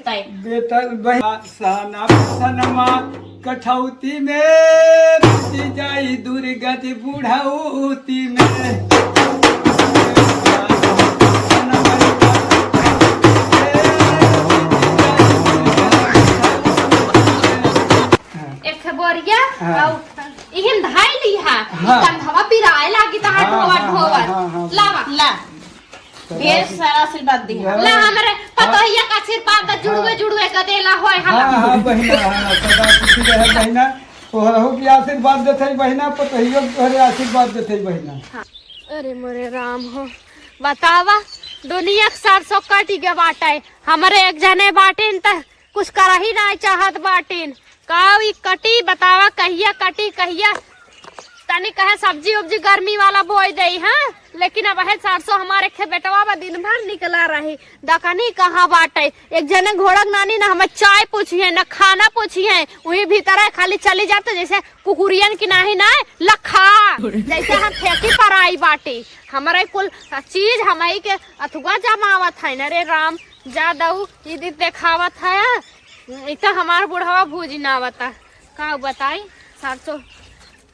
फिरता बेटा सना सनमा कठौती में बीती जाई दुर्गति बुढ़ौती में बोरिया इहन धाई लिहा कंधवा पिराए लागी ता ढोवा ढोवा लावा ला ढेर सारा आशीर्वाद दी ला हमरे पतोहिया का आशीर्वाद जुड़वे का देला होय हम हां बहिना सदा खुशी रहे बहिना तोहरो की आशीर्वाद देथई बहिना पतोहियो तोहरे आशीर्वाद देथई बहिना। अरे मोरे राम हो बतावा दुनिया 700 काटी के बाटे हमरे एक जने बाटेन त कुछ कर ही ना चाहत बाटेन कावी कटी बतावा कहिया कटी कहिया तनी कहे सब्जी उब्जी गर्मी वाला बोई दे हां लेकिन अब है 700 हमारे खे बेटवा बा दिन भर निकला रही दकनी कहां बाटे एक जने घोड़क नानी ना हमें चाय पूछी है ना खाना पूछी है वही भीतर है खाली चली जाते जैसे कुकुरियन की नाही ना लखा जैसे हम फेंकी पर आई बाटे हमारे कुल चीज हमारी के अथुआ जमावत है ना रे राम जा दऊ ई देखावत है इतना हमारा बुढ़ावा भूजी ना बता का बताई 700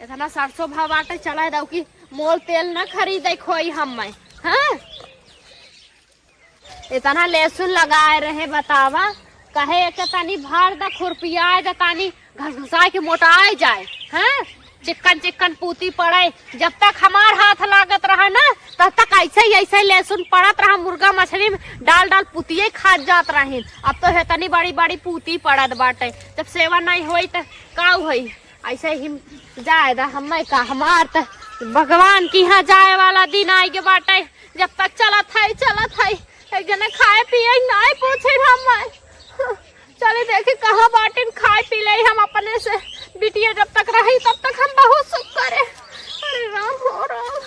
इतना 700 भाव बाटे चला दऊ की मोल तेल न खरीदे खोई हम हाँ इतना लहसुन लगाए रहे बतावा कहे एक तानी भार दा खुरपियाए दा तानी घसघसाए के मोटाए जाए हाँ चिकन चिकन पूती पड़े जब तक हमार हाथ लागत रहा ना तब तक ऐसे लहसुन पड़त रहा मुर्गा मछली में डाल डाल पुतिये खा जात रही अब तो है तनी बड़ी बड़ी पूती पड़त बाटे जब सेवा नहीं होई तो का होई ऐसे ही जाए दा हमें का हमार त भगवान की यहाँ जाए वाला दिन आई के बाटे जब तक चलत है एक जने खाए पिए नहीं पूछे हम चले देखे कहाँ बाटे खाए पी ले हम अपने से बिटिया जब तक रही तब तक हम बहुत सुख करे। अरे राम हो राम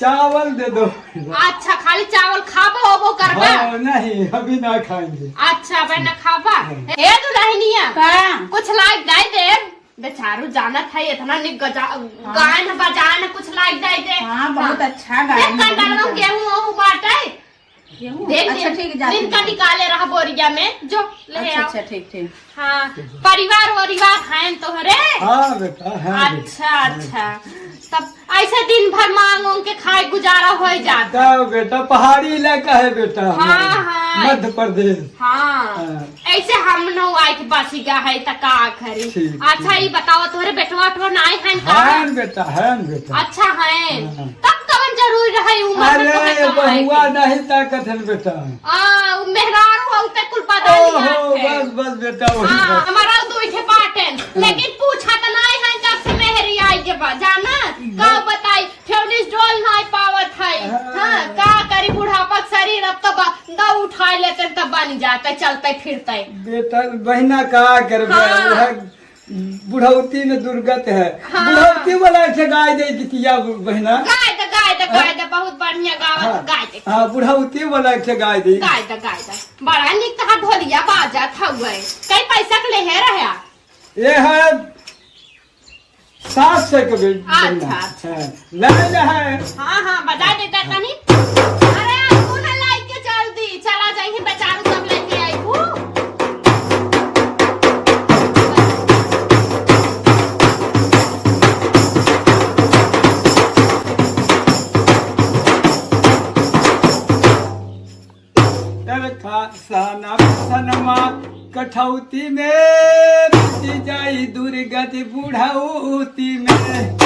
चावल दे दो। अच्छा खाली चावल खाबा होबो करबा? हाँ, नहीं अभी ना खाएंगे। अच्छा भाई ना खाबा? हे दुल्हनिया कुछ लाइक दे दे बेचारू जानत है इतना निक गायन बजान कुछ लाइक दे दे। हाँ बहुत अच्छा गायन है। कंडा गेहूं बाटे देख अच्छा ठीक है दिन का निकाले रहा बोरिया में जो ले आओ। अच्छा ठीक हाँ परिवार खाएं तोहरे? हाँ बेटा हाँ अच्छा तब ऐसे दिन भर मांगों के खाए गुजारा हो जाता बेटा पहाड़ी इलाका है बेटा हाँ मध्य प्रदेश। हाँ ऐसे हम नो आई के बसी का है तका खरी। अच्छा ये बताओ तोहरे बेटवा नहीं है बेटा अच्छा है तब कवन जरूरी रहे अरे बहुआ नहीं ताकत है बेटा मेहरारू होते कुल पता नहीं बस बेटा हमारा दो इठे बाटन लेकिन पूछा तो नहीं है जब से मेहरी आई के बाद जाना का बताई फेवनिस डोल नहीं पावत है हां का करी बुढ़ापा शरीर अब तो दा उठा लेते तब बन जाते चलते फिरते बेटा बहिना का करबे बुढ़ौती में दुर्गत है। बुढ़ौती वाला से गाय दे दितिया बहिना गाय दे बहुत बढ़िया गावत गाय दे। हां बुढ़ौती वाला से गाय दे बड़ा निक तहा ढोलिया बाजत हउए कई पैसा के ले है रहा ये है 700 के बिल। अच्छा ले है हां बता देता तनी अरे आपको ना लाइक के जल्दी चला जाइए बेचारू सब लेके आई हूं कठौती में बीती जाई दुर्गति बुढ़ौती में।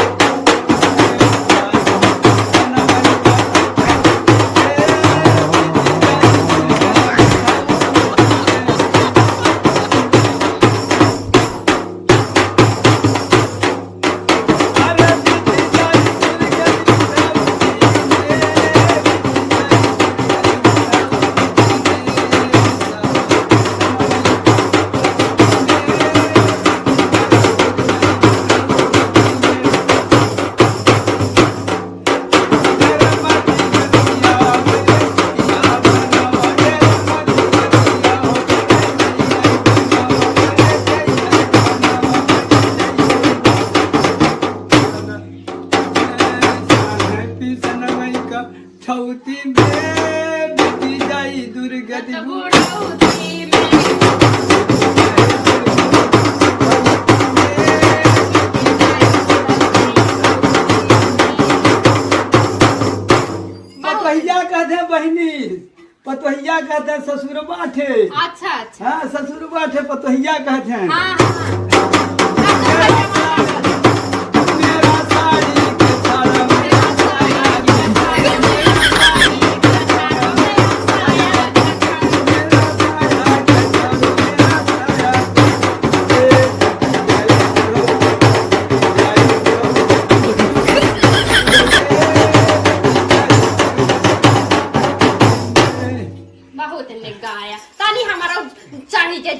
कठौती में बीती जाई दुर्गति बुढ़ौती में। पतोहिया कहते हैं बहनी, पतोहिया कहते हैं ससुर बाठे। अच्छा अच्छा। हाँ ससुर बाठे पतोहिया कहते हैं। हाँ हाँ। मेरा साड़ी के सारा बहुत ने गाया तानी हमारा चाही के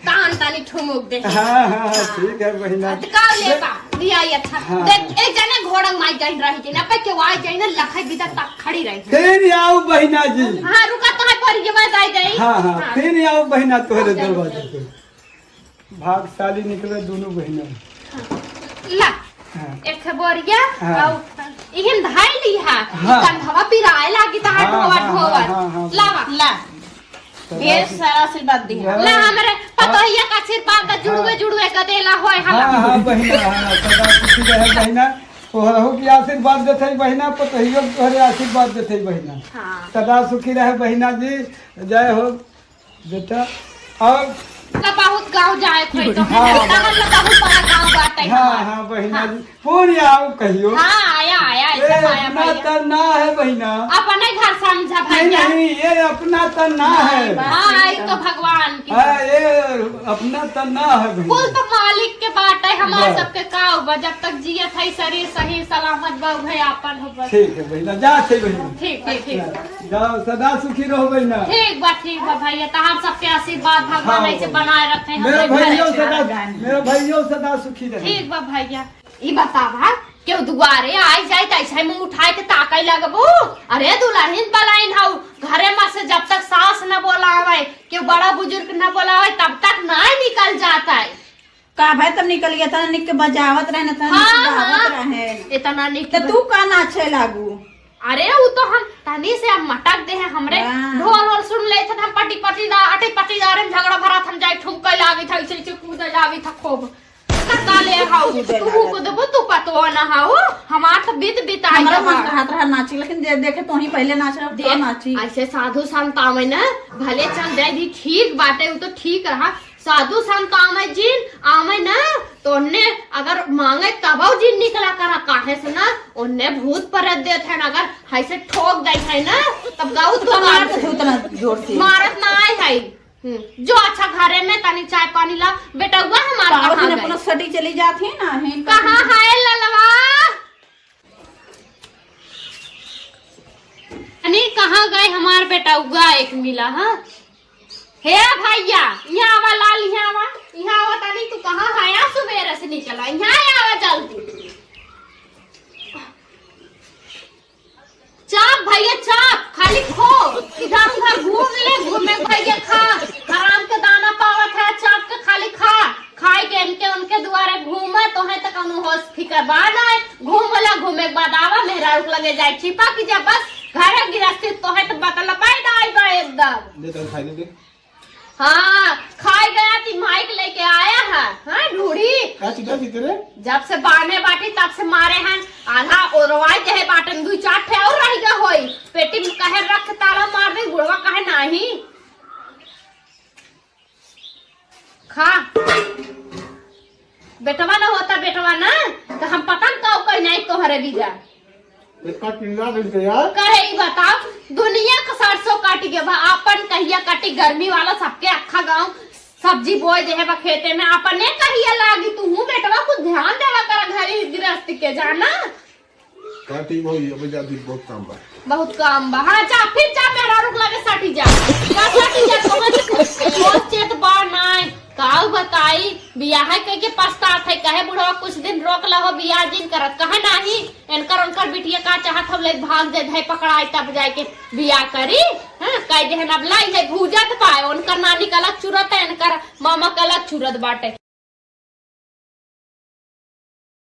तान तानी ठुमुक दे। हाँ हाँ ठीक है बहिना। का ले बा लिया अच्छा। हाँ। देख एक जने घोड़ा माई गई रही के ना पे के वाई जाई ना लखई बिदा तक खड़ी रही। फिर आओ बहिना जी। हां रुका तो है पर के बाद आई गई। हाँ हाँ फिर आओ बहिना तोहरे दरवाजे पे। भागशाली निकले दोनों बहिना। ला हाँ। एक खबरिया हाँ। आउ इहन धाई ली हा हाँ। कंधवा पिराए लागी ता हाँ, ढोवा हाँ, ढोवा हाँ, हाँ। लावा ला ढेर सारा आशीर्वाद दी है। ला हमरे पतोहिया का आशीर्वाद जुड़वे जुड़वे का देला होय हाँ हम। हाँ बहिना हाँ सदा खुशी रहे बहिना। तोहरहु की आशीर्वाद देते बहिना, पतोहियो तोहरे आशीर्वाद देते बहिना। हां सदा सुखी रहे बहिना जी। जय हो बेटा। और ना बहुत गांव जाए कोई तो हाँ। तहन ना बहुत बड़ा गांव बाटे। हाँ हाँ बहिना जी पूरी आओ कहियो। हां आया आया ये एकदम आया अपना भैया। तना है बहिना। अपने घर समझा नहीं भैया। नहीं ये अपना तना है। हां ये तो भगवान की हाँ ये अपना तना है कुल बहिना। तो मालिक के बात है हमारे बस। सबके काव बा जब तक जियत है शरीर सही सलामत बा भई आपन हो बस। ठीक है बहिना जा थे बहिना। ठीक ठीक ठीक जाओ सदा सुखी रहो बहिना। ठीक बा भैया तहार सबके आशीर्वाद भगवान हाँ, ऐसे बनाए रखे मेरे हमरे भाइयों घरे। सदा मेरे भाइयों सदा सुखी रहे। ठीक बा भैया ई बतावा क्यों दुआरे आई जाए त ऐसे मुंह उठाए के ताकई लगबू। अरे दुल्हन बलाइन हाउ घरे में से जब तक सास न बोलावे क्यों बड़ा बुजुर्ग न बोलावे तब तक नहीं निकल जाता है। का भाई तब निकल गया था निक के बजावत रहे ना था हाँ, रहे इतना निक तो तू का नाचे लागू। अरे वो तो हम तनी से हम मटक दे हैं हमरे हाँ। ढोल और सुन ले थे हम पटी पटी दा अटे पटी दारे में झगड़ा भरा हम जाए ठुमका लागी था इसे कूद लागी था खूब कता ले हाउ तू कूद तू पतो ना हाउ हमार तो बीत बिताई हमरा मन का हाथ रहा नाची लेकिन देखे तो ही पहले नाच रहा तो नाची। ऐसे साधु संत आवे ना भले चल जाए दी ठीक बाटे वो तो ठीक रहा। साधु संत आवे जिन आवे ना तो ने अगर मांगे तब जिन निकला करा काहे से ना उन्ने भूत परत देत है ना अगर ऐसे ठोक दे है ना तब गाऊ तो मारत थे उतना जोर से मारत ना आए है। जो अच्छा घरे में तनी चाय पानी ला बेटा हुआ हमारा पावत कहाँ ने गए? अपना सटी चली जाती है ना है कहाँ है ललवा अनी कहाँ गए हमार बेटा हुआ एक मिला। हाँ हे भैया यहाँ आवा लाल यहाँ आवा तानी तू कहाँ है सुबेरे से निकला यहाँ आवा जल्दी। चाप भैया चाप खाली खो इधर उधर घूम ले घूमे भैया खा हराम के दाना पावत है चाप के खाली खा खाए के इनके उनके द्वारे घूमे तो है तक होश फिकर बाना है घूमे के बाद आवा मेहरा रुक लगे जाए छिपा की जब बस घर गिरस्ती तो है तो बतला पाई बा एकदम। हाँ खाए गया थी माइक लेके आया है। हाँ ढूढ़ी जब से बाने बाटी तब से मारे हैं आधा ओरवाई कहे बाटन दू चार ठे और रह गया होई पेटी में कहे रख ताला मार दे गुड़वा कहे नहीं। खा बेटवा ना होता बेटवा ना तो हम पता न कहो कहीं नहीं तोहरे बीजा करे ही बताओ दुनिया का 700 काटी के अपन कहिया काटी गर्मी वाला सबके अखा गाँव सब्जी बोए दे है खेते में अपने कहिया लागी तू हूँ बेटवा कुछ ध्यान देवा कर घरी गृहस्थी के जाना काटी वही अब जाती बहुत काम बा बहुत काम बा हाँ जा फिर जा मेरा रुक लगे सटी जा सटी जा तो चेत बा नाय काऊ बताई बियाह के पछतात है कहे बुढ़वा कुछ दिन रोक लहो बियाह जिन करत कहे नाही इनकर उनकर बिटिया का चाहत हम ले भाग जाए भाई पकड़ाई तब जाए के बियाह करी हां कह जे अब लाई है भूजत पाए उनकर नानी का अलग चुरत है इनकर मामा का अलग चुरत बाटे।